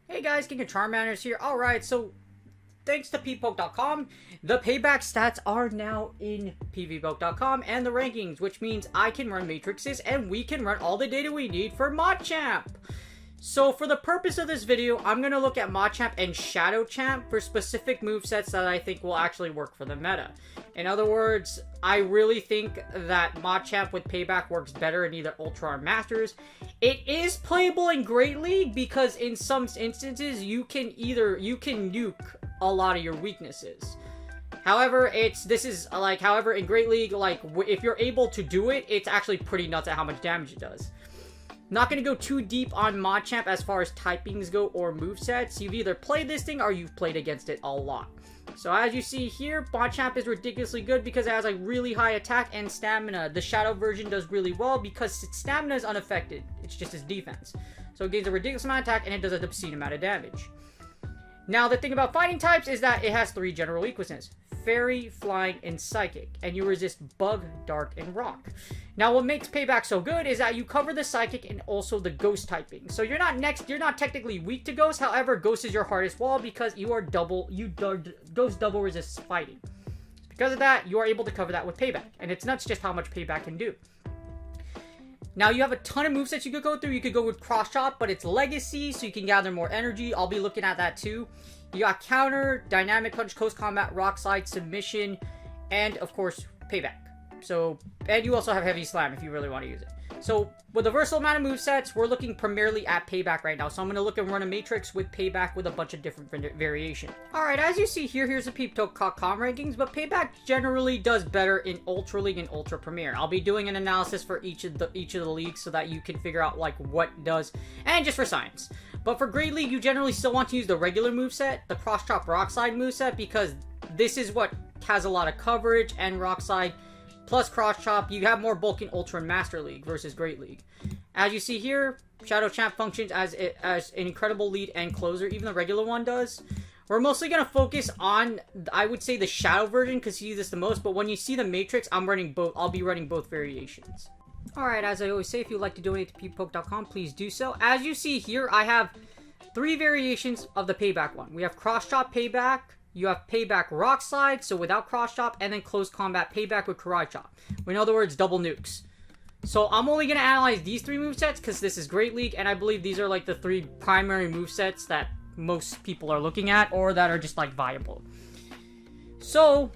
Hey guys, King of Charmanders here. Alright, so thanks to ppoke.com, the payback stats are now in pvpoke.com and the rankings, which means I can run matrices and we can run all the data we need for Machamp. So for the purpose of this video, I'm going to look at Machamp and Shadow Champ for specific movesets that I think will actually work for the meta. In other words, I really think that Machamp with Payback works better in either Ultra or Masters. It is playable in Great League because in some instances you can nuke a lot of your weaknesses. However, however in Great League, like if you're able to do it, it's actually pretty nuts at how much damage it does. Not going to go too deep on Machamp as far as typings go or movesets. You've either played this thing or you've played against it a lot. So as you see here, Machamp is ridiculously good because it has like really high attack and stamina. The Shadow version does really well because its stamina is unaffected. It's just its defense. So it gains a ridiculous amount of attack and it does an obscene amount of damage. Now the thing about fighting types is that it has 3 general weaknesses: Fairy, Flying, and Psychic, and you resist Bug, Dark, and Rock. Now what makes Payback so good is that you cover the Psychic and also the Ghost typing. So you're not technically weak to Ghost, however Ghost is your hardest wall because Ghost double resists fighting. Because of that, you are able to cover that with Payback, and it's nuts just how much Payback can do. Now, you have a ton of movesets you could go through. You could go with Cross Chop, but it's Legacy, so you can gather more energy. I'll be looking at that too. You got Counter, Dynamic Punch, Close Combat, Rock Slide, Submission, and, of course, Payback. So, and you also have Heavy Slam if you really want to use it. So, with a versatile amount of movesets, we're looking primarily at Payback right now. So, I'm going to look and run a Matrix with Payback with a bunch of different variation. Alright, as you see here, here's the ppoke.com rankings, but Payback generally does better in Ultra League and Ultra Premier. I'll be doing an analysis for each of the leagues so that you can figure out, like, what does, and just for science. But for Great League, you generally still want to use the regular moveset, the Cross Chop Rock Slide moveset, because this is what has a lot of coverage, and Rock Slide plus Cross Chop, you have more bulk in Ultra and Master League versus Great League. As you see here, Shadow Champ functions as an incredible lead and closer, even the regular one does. We're mostly going to focus on, I would say, the Shadow version because you see this the most, but when you see the Matrix, I'll be running both variations. Alright, as I always say, if you'd like to donate to ppoke.com, please do so. As you see here, I have 3 variations of the Payback one. We have Cross Chop Payback, you have Payback Rock Slide, so without Cross Chop, and then Close Combat Payback with Karate Chop. In other words, double nukes. So I'm only going to analyze these 3 movesets because this is Great League, and I believe these are like the 3 primary movesets that most people are looking at, or that are just like viable. So,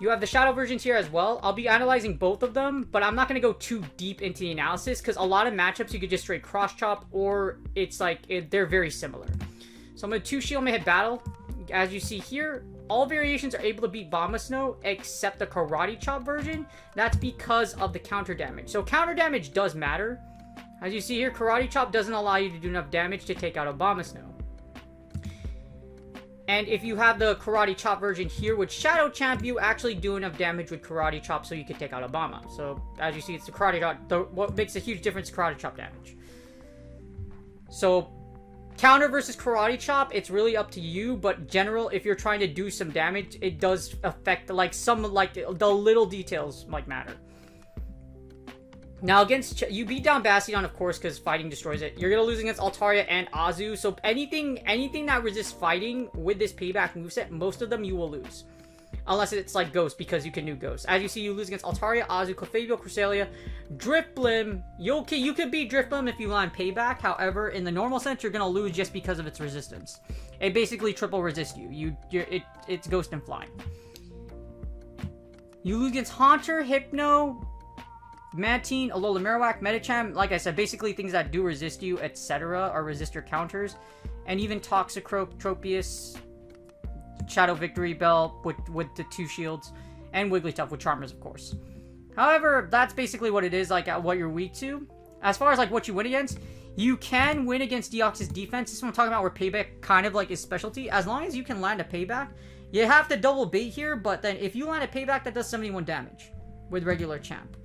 you have the Shadow versions here as well. I'll be analyzing both of them, but I'm not going to go too deep into the analysis because a lot of matchups you could just straight Cross Chop, or it's like, they're very similar. So I'm going to 2 Shield May Hit Battle. As you see here, all variations are able to beat Bombasnow except the Karate Chop version. That's because of the counter damage. So counter damage does matter. As you see here, Karate Chop doesn't allow you to do enough damage to take out a Bombasnow. And if you have the Karate Chop version here with Shadow Champ, you actually do enough damage with Karate Chop so you can take out a Bomba. So as you see, it's the Karate Chop. What makes a huge difference is Karate Chop damage. So counter versus Karate Chop, it's really up to you, but general, if you're trying to do some damage, it does affect, like, the little details might matter. Now, you beat down Bastion, of course, because fighting destroys it. You're going to lose against Altaria and Azu, so anything that resists fighting with this Payback moveset, most of them you will lose. Unless it's like Ghost, because you can nuke Ghost. As you see, you lose against Altaria, Azu, Clefabio, Cresselia, Drifblim. You could beat Drifblim if you line Payback. However, in the normal sense, you're going to lose just because of its resistance. It basically triple resists you. It's Ghost and Flying. You lose against Haunter, Hypno, Mantine, Alola Marowak, Medicham. Like I said, basically things that do resist you, etc. are resistor counters. And even Toxicroak, Tropius, Shadow Victory Bell with the 2 shields, and Wigglytuff with Charmers, of course. However, that's basically what it is, like what you're weak to. As far as like what you win against, you can win against Deoxys defense. This is what I'm talking about, where Payback kind of like is specialty. As long as you can land a Payback, you have to double bait here, but then if you land a Payback, that does 71 damage with regular Champ.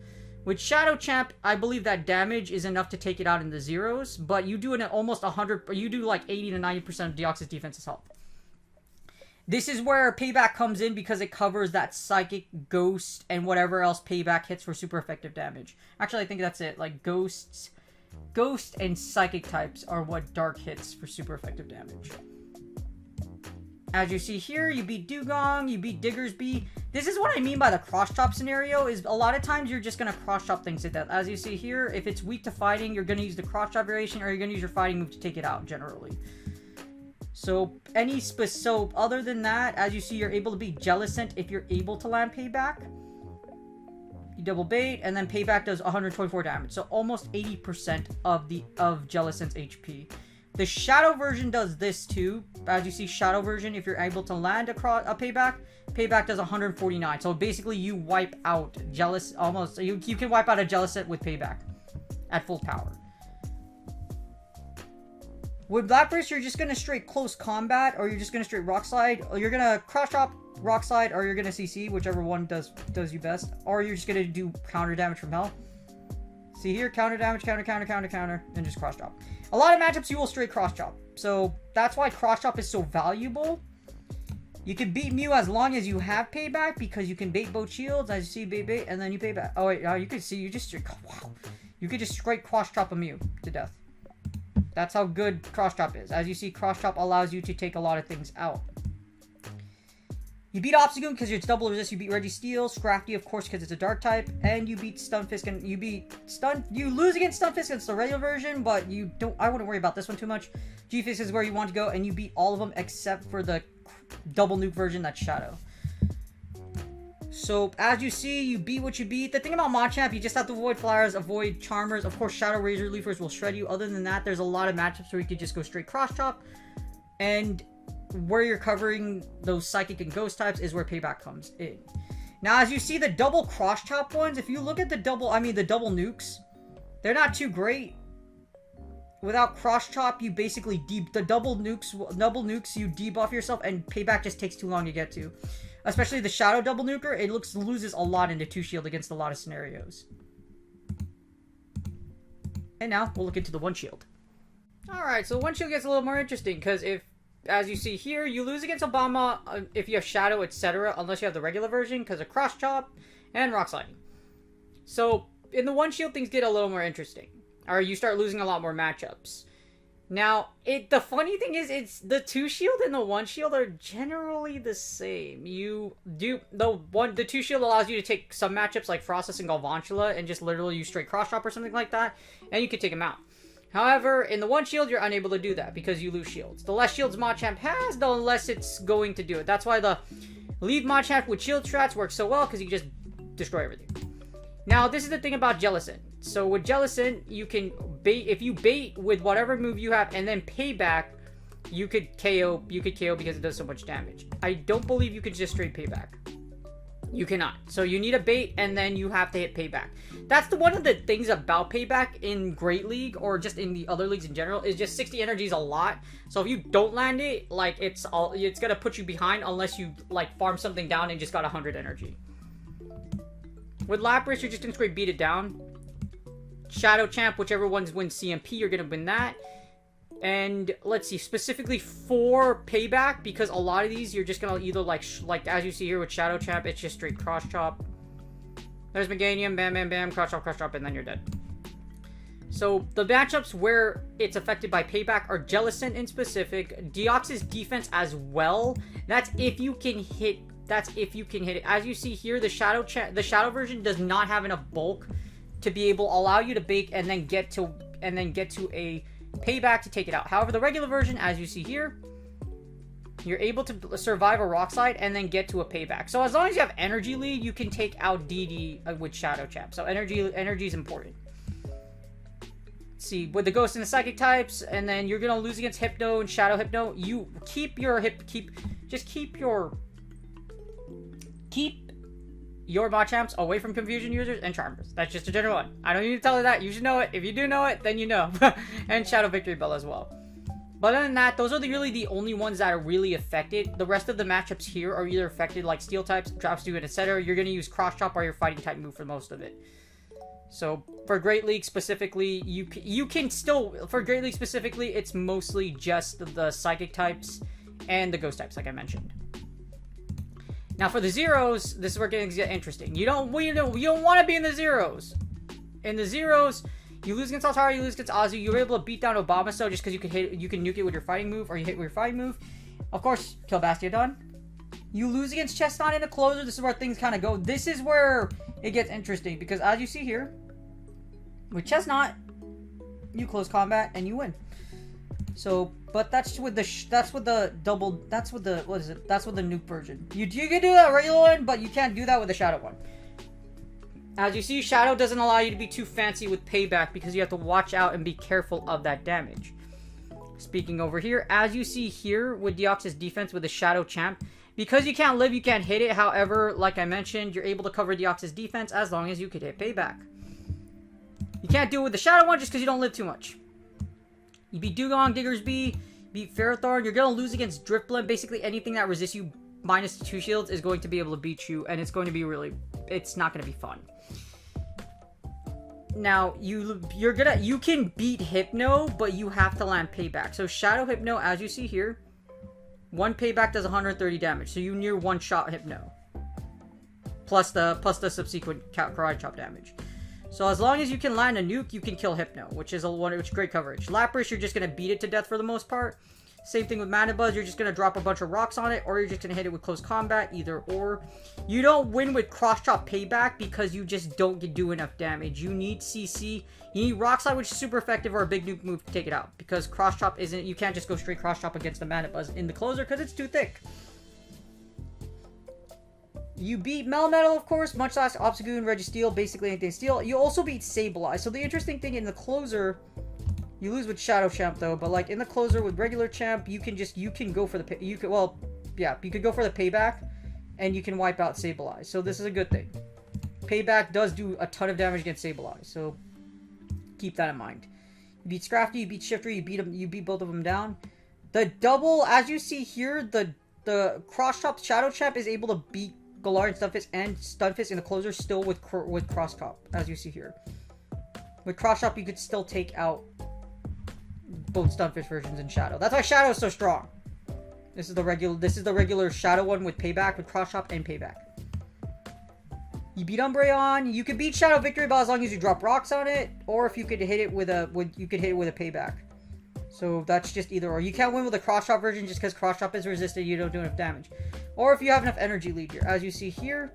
With Shadow Champ, I believe that damage is enough to take it out in the zeros, but you do it at almost 100, you do like 80 to 90% of Deoxys defense's health. This is where Payback comes in because it covers that Psychic, Ghost, and whatever else Payback hits for super effective damage. Actually, I think that's it. Like, Ghost and Psychic types are what Dark hits for super effective damage. As you see here, you beat Dugong, you beat Diggersby. This is what I mean by the cross-chop scenario, is a lot of times you're just going to cross-chop things to death. As you see here, if it's weak to fighting, you're going to use the cross-chop variation, or you're going to use your fighting move to take it out, generally. So, other than that, as you see, you're able to beat Jellicent if you're able to land Payback. You double bait, and then Payback does 124 damage. So, almost 80% of Jellicent's HP. The Shadow version does this too. As you see, Shadow version, if you're able to land a Payback, Payback does 149. So basically, you wipe out you can wipe out a Jellicent with Payback at full power. With Lapras, you're just gonna straight close combat, or you're just gonna straight Rock Slide, or you're gonna cross chop, Rock Slide, or you're gonna CC, whichever one does you best, or you're just gonna do counter damage from hell. See here, counter damage, counter, and just cross chop. A lot of matchups you will straight cross chop, so that's why cross chop is so valuable. You can beat Mew as long as you have Payback, because you can bait both shields. As you see, bait, and then you Payback. Oh wait, you can see, you could just straight cross chop a Mew to death. That's how good cross chop is. As you see, cross chop allows you to take a lot of things out. You beat Obstagoon because it's double resist. You beat Registeel, Scrafty, of course, because it's a dark type, and you beat Stunfisk, and you lose against Stunfisk against the regular version, but I wouldn't worry about this one too much. G-Fisk is where you want to go, and you beat all of them except for the double nuke version, that's Shadow. So, as you see, you beat what you beat. The thing about Machamp, you just have to avoid Flyers, avoid Charmers. Of course, Shadow Razor Leafers will shred you. Other than that, there's a lot of matchups where you could just go straight cross chop, and where you're covering those Psychic and Ghost types is where Payback comes in. Now, as you see, the double cross chop ones, if you look at the double nukes, they're not too great. Without cross chop, you basically the double nukes, you debuff yourself, and Payback just takes too long to get to. Especially the Shadow double nuker, it loses a lot into 2 shield against a lot of scenarios. And now we'll look into the 1 shield. Alright, so 1 shield gets a little more interesting, because as you see here, you lose against Obama if you have Shadow, etc., unless you have the regular version, because of cross chop and rock sliding. So, in the 1 shield, things get a little more interesting. Or you start losing a lot more matchups. Now, the funny thing is, it's the 2 shield and the 1 shield are generally the same. The 2 shield allows you to take some matchups like Frostus and Galvantula and just literally use straight cross chop or something like that, and you can take them out. However, in the 1 shield, you're unable to do that because you lose shields. The less shields Machamp has, the less it's going to do it. That's why the leave Machamp with shield strats works so well, because you just destroy everything. Now, this is the thing about Jellicent. So with Jellicent, you can bait, if you bait with whatever move you have and then Payback, you could KO because it does so much damage. I don't believe you can just straight Payback. You cannot. So you need a bait and then you have to hit Payback. That's one of the things about Payback in Great League, or just in the other leagues in general, is just 60 energy is a lot. So if you don't land it, like it's gonna put you behind unless you like farm something down and just got 100 energy. With Lapras, you're just gonna straight beat it down. Shadow Champ, whichever ones win CMP, you're gonna win that. And let's see, specifically for Payback, because a lot of these you're just gonna either like as you see here with Shadow Champ, it's just straight cross chop. There's Meganium, bam, bam, bam, cross chop, and then you're dead. So the matchups where it's affected by Payback are Jellicent in specific, Deoxys defense as well. That's if you can hit. it. As you see here, the Shadow version does not have enough bulk to be able to allow you to bake and then get to a Payback to take it out. However, the regular version, as you see here, you're able to survive a rock slide and then get to a Payback. So as long as you have energy lead, you can take out DD with Shadow Champ. So energy is important. Let's see, with the Ghost and the Psychic types, and then you're gonna lose against Hypno and Shadow Hypno. You keep your Machamps away from Confusion users and Charmers. That's just a general one. I don't need to tell you that. You should know it. If you do know it, then you know. And Shadow Victory Bell as well. But other than that, those are really the only ones that are really affected. The rest of the matchups here are either affected like Steel types, Drop Student, etc. You're going to use Cross Chop or your Fighting type move for most of it. So for Great League specifically, you can still, for Great League specifically, it's mostly just the Psychic types and the Ghost types, like I mentioned. Now for the Zeros, this is where things get interesting. You don't want to be in the Zeros. In the Zeros, you lose against Altara, you lose against Azu. You're able to beat down Obama so just because you can nuke it with your fighting move, or you hit with your fighting move. Of course, kill Bastiodon. You lose against Chestnut in a closer. This is where things kind of go. This is where it gets interesting because as you see here, with Chestnut, you close combat and you win. So, but that's with the nuke version. You can do that regular one, but you can't do that with the Shadow one. As you see, Shadow doesn't allow you to be too fancy with Payback because you have to watch out and be careful of that damage. Speaking over here, as you see here with Deoxys defense with the Shadow Champ, because you can't live, you can't hit it. However, like I mentioned, you're able to cover Deoxys defense as long as you could hit Payback. You can't do it with the Shadow one just because you don't live too much. You beat Dugong, Diggersby, beat Ferrothorn. You're going to lose against Driftblim. Basically, anything that resists you minus 2 shields is going to be able to beat you, and it's going to be it's not going to be fun. Now, you can beat Hypno, but you have to land Payback. So Shadow Hypno, as you see here, 1 Payback does 130 damage. So you near 1-shot Hypno. Plus the subsequent Karate Chop damage. So as long as you can land a nuke, you can kill Hypno, which is great coverage. Lapras, you're just going to beat it to death for the most part. Same thing with Mana Buzz, you're just going to drop a bunch of rocks on it, or you're just going to hit it with close combat, either or. You don't win with Cross Chop Payback because you just don't do enough damage. You need CC, you need Rock Slide, which is super effective, or a big nuke move to take it out. Because Cross Chop isn't, you can't just go straight Cross Chop against the Mana Buzz in the closer because it's too thick. You beat Melmetal, of course, Munchlax, Obstagoon, Registeel, basically anything Steel. You also beat Sableye. So the interesting thing in the closer, you lose with Shadow Champ though, but like in the closer with regular Champ, you can go for the Payback, and you can wipe out Sableye. So this is a good thing. Payback does do a ton of damage against Sableye, so keep that in mind. You beat Scrafty, you beat Shifter, you beat both of them down. The double, as you see here, the Cross Chop Shadow Champ is able to beat Galarian Stunfisk and Stunfisk in the closer still with Cross Chop, as you see here. With Cross Chop, you could still take out both Stunfisk versions in Shadow. That's why Shadow is so strong. This is the regular Shadow one with Payback, with Cross Chop and Payback. You beat Umbreon. You can beat Shadow Victory Bell as long as you drop rocks on it, or if you could hit it with a Payback. So that's just either or. You can't win with the Cross Chop version just because Cross Chop is resisted, you don't do enough damage. Or if you have enough energy lead here. As you see here,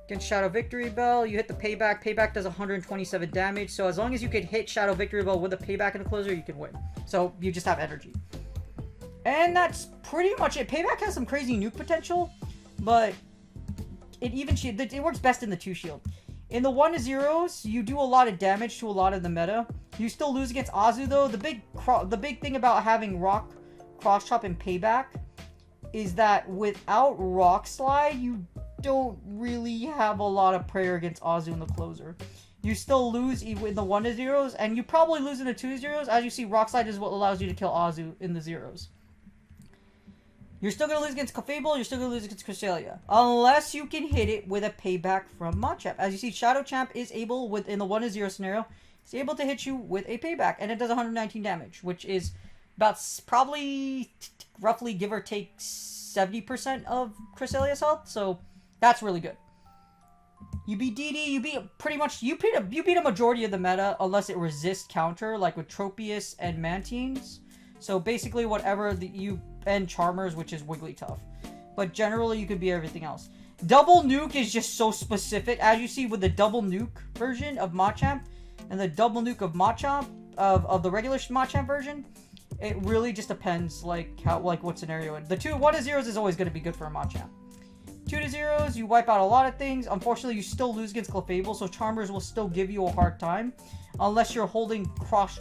against Shadow Victory Bell, you hit the Payback. Payback does 127 damage. So as long as you could hit Shadow Victory Bell with a Payback in the closer, you can win. So you just have energy. And that's pretty much it. Payback has some crazy nuke potential, but it works best in the 2-shield. In the 1-0s, you do a lot of damage to a lot of the meta. You still lose against Azu though. The big thing about having Cross Chop and Payback is that without Rock Slide, you don't really have a lot of prayer against Azu in the closer. You still lose in the 1-0s, and you probably lose in the 2-0s. As you see, Rock Slide is what allows you to kill Azu in the 0s. You're still going to lose against Clefable, you're still going to lose against Cresselia. Unless you can hit it with a Payback from Machamp. As you see, Shadow Champ is able, in the 1-0 scenario, is able to hit you with a Payback. And it does 119 damage, which is about probably, roughly, give or take, 70% of Cresselia's health. So, that's really good. You beat DD, you beat a majority of the meta, unless it resists counter, like with Tropius and Mantines. So basically whatever and Charmers, which is Wigglytuff. But generally you could be everything else. Double Nuke is just so specific. As you see with the Double Nuke version of Machamp and the Double Nuke of Machamp, of the regular Machamp version, it really just depends what scenario. The 1-0s is always going to be good for a Machamp. 2-0s, you wipe out a lot of things. Unfortunately, you still lose against Clefable, so Charmers will still give you a hard time. Unless you're holding Karate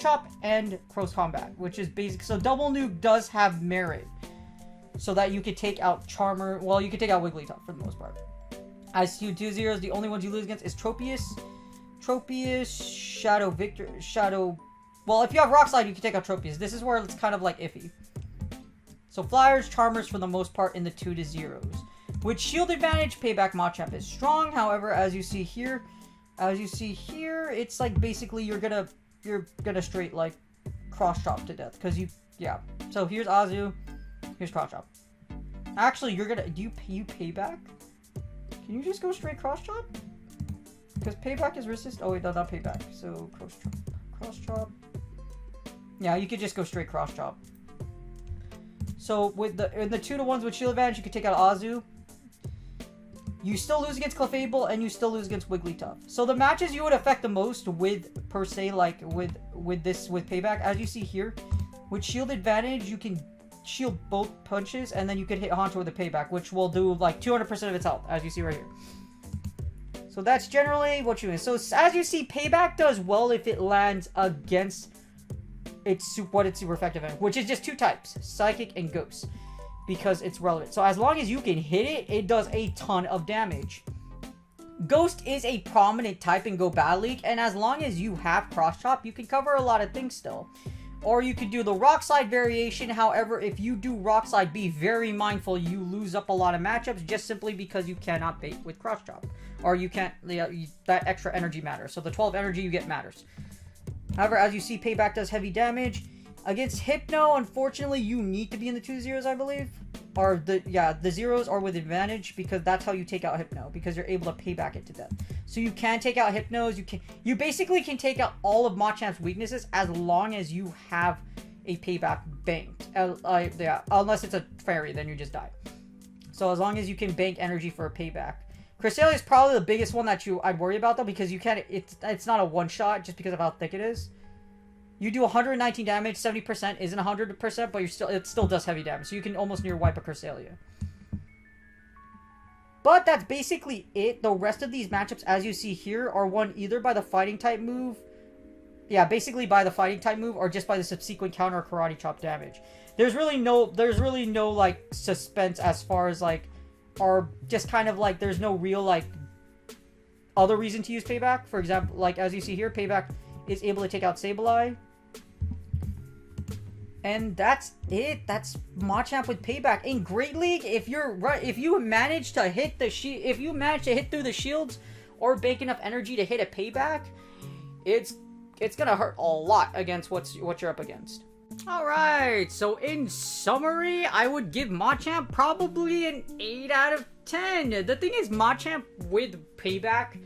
Chop and Close Combat, which is basic. So Double Nuke does have merit. so that you could take out Charmer. Well, you could take out Wigglytuff for the most part. As you do zeros, the only ones you lose against is Tropius, Shadow Victor, Shadow... Well, if you have Rock Slide, you can take out Tropius. This is where it's kind of like iffy. So Flyers, Charmers for the most part in the 2 to 0s. With shield advantage, Payback Machamp is strong. However, as you see here, it's like basically you're gonna straight like cross chop to death because yeah. So here's Azu, here's cross chop. Actually, do you Payback? Can you just go straight cross chop? Because Payback is resist. Oh wait, no, not Payback. So cross chop. Yeah, you could just go straight cross chop. So with in the 2 to 1s with shield advantage, you could take out Azu. You still lose against Clefable, and you still lose against Wigglytuff. So the matches you would affect the most with, per se, like with Payback, as you see here, with shield advantage, you can shield both punches, and then you could hit Haunter with a Payback, which will do like 200% of its health, as you see right here. So that's generally what you do. So as you see, Payback does well if it lands against its super effective in, which is just 2 types, Psychic and Ghost. Because it's relevant. So as long as you can hit it, it does a ton of damage. Ghost is a prominent type in Go Battle League, and as long as you have Cross Chop, you can cover a lot of things still. Or you could do the Rock Slide variation. However, if you do Rock Slide, be very mindful you lose up a lot of matchups just simply because you cannot bait with Cross Chop. Or you can't, that extra energy matters. So the 12 energy you get matters. However, as you see, Payback does heavy damage. Against Hypno, unfortunately, you need to be in the 2 zeros, I believe. Or the zeros are with advantage because that's how you take out Hypno, because you're able to Payback it to death. So you can take out Hypnos. You basically can take out all of Machamp's weaknesses as long as you have a Payback banked. Yeah, unless it's a fairy, then you just die. So as long as you can bank energy for a Payback. Cresselia is probably the biggest one that I'd worry about though, because you can't. It's not a one shot just because of how thick it is. You do 119 damage, 70% isn't 100%, but it still does heavy damage. So you can almost near wipe a Cresselia. But that's basically it. The rest of these matchups, as you see here, are won either by the fighting type move. Yeah, basically by the fighting type move, or just by the subsequent counter or karate chop damage. There's really no like suspense as far as like, or just kind of like there's no real like other reason to use Payback. For example, like as you see here, Payback is able to take out Sableye. And that's it. That's Machamp with Payback. In Great League, if you manage to hit through the shields or bank enough energy to hit a Payback, it's gonna hurt a lot against what you're up against. Alright, so in summary, I would give Machamp probably an 8 out of 10. The thing is, Machamp with Payback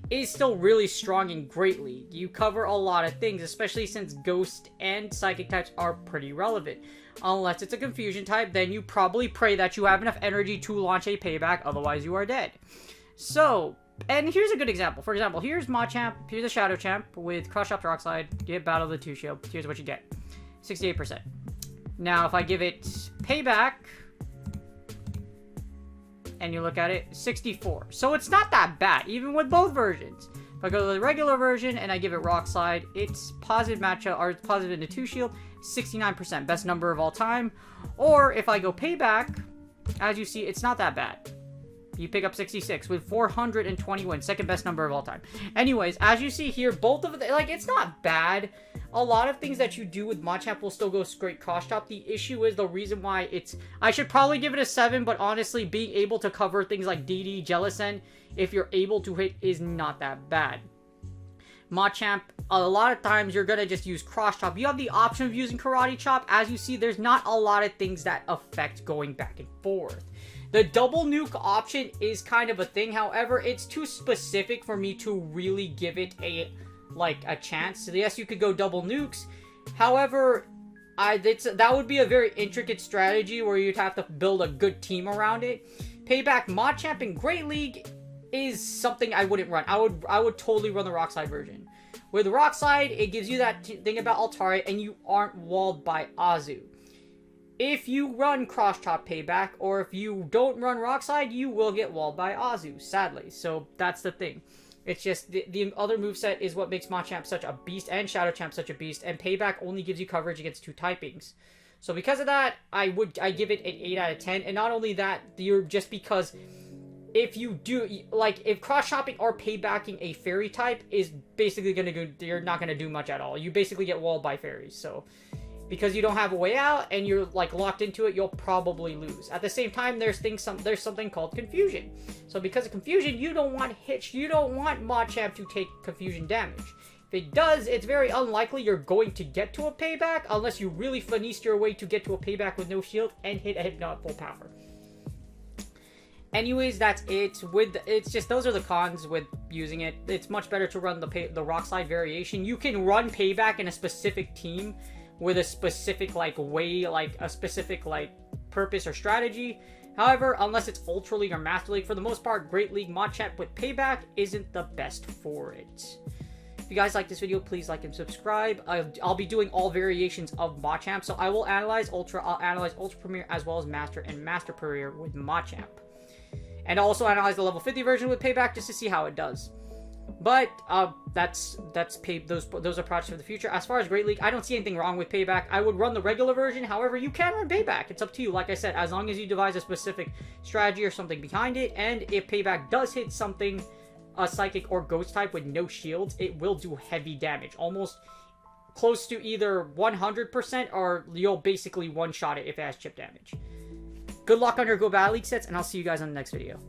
is still really strong in Great League. You cover a lot of things, especially since Ghost and Psychic types are pretty relevant. Unless it's a Confusion type, then you probably pray that you have enough energy to launch a Payback, otherwise you are dead. So, and here's a good example. For example, here's Machamp, here's a Shadow Champ with Cross Chop to Rock Slide, you hit Battle of the 2 Shield, here's what you get. 68%. Now, if I give it Payback, and you look at it, 64. So it's not that bad, even with both versions. If I go to the regular version and I give it Rock Slide, it's positive matchup, or it's positive into 2 shield, 69%, best number of all time. Or if I go Payback, as you see, it's not that bad. You pick up 66 with 420 wins, second best number of all time. Anyways, as you see here, both of them, like, it's not bad. A lot of things that you do with Machamp will still go straight cross chop. The issue is the reason why I should probably give it a 7, but honestly, being able to cover things like DD, Jellicent, if you're able to hit, is not that bad. Machamp, a lot of times you're going to just use cross chop. You have the option of using karate chop. As you see, there's not a lot of things that affect going back and forth. The double nuke option is kind of a thing. However, it's too specific for me to really give it a chance. So yes, you could go double nukes. However, that would be a very intricate strategy where you'd have to build a good team around it. Payback Machamp in Great League is something I wouldn't run. I would totally run the Rock Slide version. With Rock Slide, it gives you that thing about Altaria, and you aren't walled by Azu. If you run Cross Chop Payback, or if you don't run Rock Slide, you will get walled by Azu, sadly. So that's the thing. It's just the other moveset is what makes Machamp such a beast, and Shadow Champ such a beast, and Payback only gives you coverage against 2 typings. So because of that, I give it an 8 out of 10. And not only that, just because if you do, like, if cross-shopping or paybacking a fairy type is basically going to go, you're not going to do much at all. You basically get walled by fairies. So because you don't have a way out and you're like locked into it, you'll probably lose. At the same time, there's something called confusion. So because of confusion, you don't want Machamp to take confusion damage. If it does, it's very unlikely you're going to get to a payback unless you really finesse your way to get to a payback with no shield and hit a Hypno at full power. Anyways, that's it. It's just, those are the cons with using it. It's much better to run the Rock Slide variation. You can run payback in a specific team with a specific purpose or strategy. However, unless it's Ultra League or Master League, for the most part, Great League Machamp with payback isn't the best for it. If you guys like this video, please like and subscribe. I'll be doing all variations of Machamp, so I will analyze Ultra. I'll analyze Ultra Premier as well as Master and Master Premier with Machamp, and also analyze the level 50 version with payback just to see how it does. But those are projects for the future. As far as Great League, I don't see anything wrong with payback. I would run the regular version. However, you can run payback. It's up to you. Like I said, as long as you devise a specific strategy or something behind it, and if payback does hit something, a psychic or ghost type with no shields, it will do heavy damage, almost close to either 100% or you'll basically one-shot it if it has chip damage. Good luck on your Go Battle League sets, and I'll see you guys on the next video.